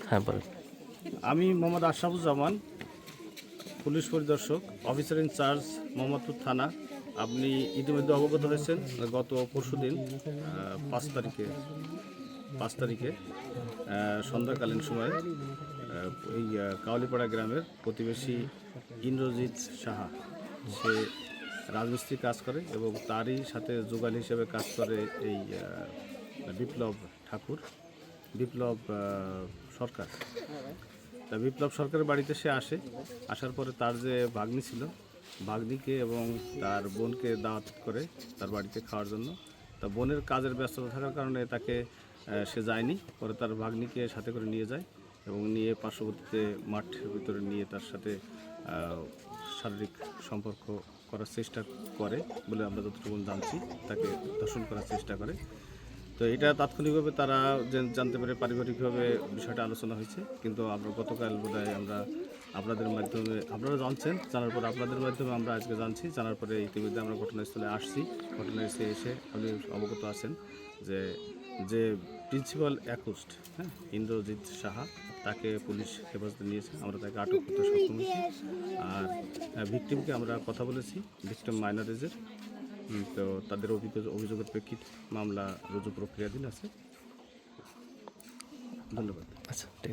হ্যাঁ বলেন। আমি মোহাম্মদ আশরাফুজ্জামান, পুলিশ পরিদর্শক, অফিসার ইনচার্জ মোহাম্মদপুর থানা। আপনি ইতিমধ্যে অবগত হয়েছেন গত পরশুদিন 5 তারিখে সন্ধ্যাকালীন সময়ে এই কাওয়ালিপাড়া গ্রামের প্রতিবেশী ইন্দ্রজিৎ সাহা, সে রাজমিস্ত্রি কাজ করে এবং তারই সাথে যোগালি হিসেবে কাজ করে এই বিপ্লব সরকার। তা বিপ্লব সরকারের বাড়িতে সে আসার পরে তার যে ভাগ্নি ছিল, ভাগ্নিকে এবং তার বোনকে দাওয়াত করে তার বাড়িতে খাওয়ার জন্য। তা বোনের কাজের ব্যস্ততা থাকার কারণে তাকে সে যায়নি। পরে তার ভাগ্নিকে সাথে করে নিয়ে যায় এবং নিয়ে পার্শ্ববর্তীতে মাঠের ভিতরে নিয়ে তার সাথে শারীরিক সম্পর্ক করার চেষ্টা করে বলে আমরা যতটুকু জানছি। তাকে ধর্ষণ করার চেষ্টা করে। তো এটা তাৎক্ষণিকভাবে তারা জানতে পারে, পারিবারিকভাবে বিষয়টা আলোচনা হয়েছে। কিন্তু আমরা গতকাল বোধহয় আমরা আপনাদের মাধ্যমে, আপনারা জানছেন, জানার পরে আপনাদের মাধ্যমে আমরা আজকে জানছি। জানার পরে ইতিমধ্যে আমরা ঘটনাস্থলে আসছি। ঘটনাস্থলে এসে আপনি অবগত আছেন যে প্রিন্সিপাল অ্যাকুস্ট, ইন্দ্রজিৎ সাহা, তাকে পুলিশ হেফাজতে নিয়েছে। আমরা তাকে আটক করতে সক্ষম হয়েছি। আর ভিকটিমকে আমরা কথা বলেছি, ভিকটিম মাইনর এজের। তো তাদের অভিযোগের প্রেক্ষিতে মামলা রুজু প্রক্রিয়াধীন আছে। ধন্যবাদ। আচ্ছা, ঠিক আছে।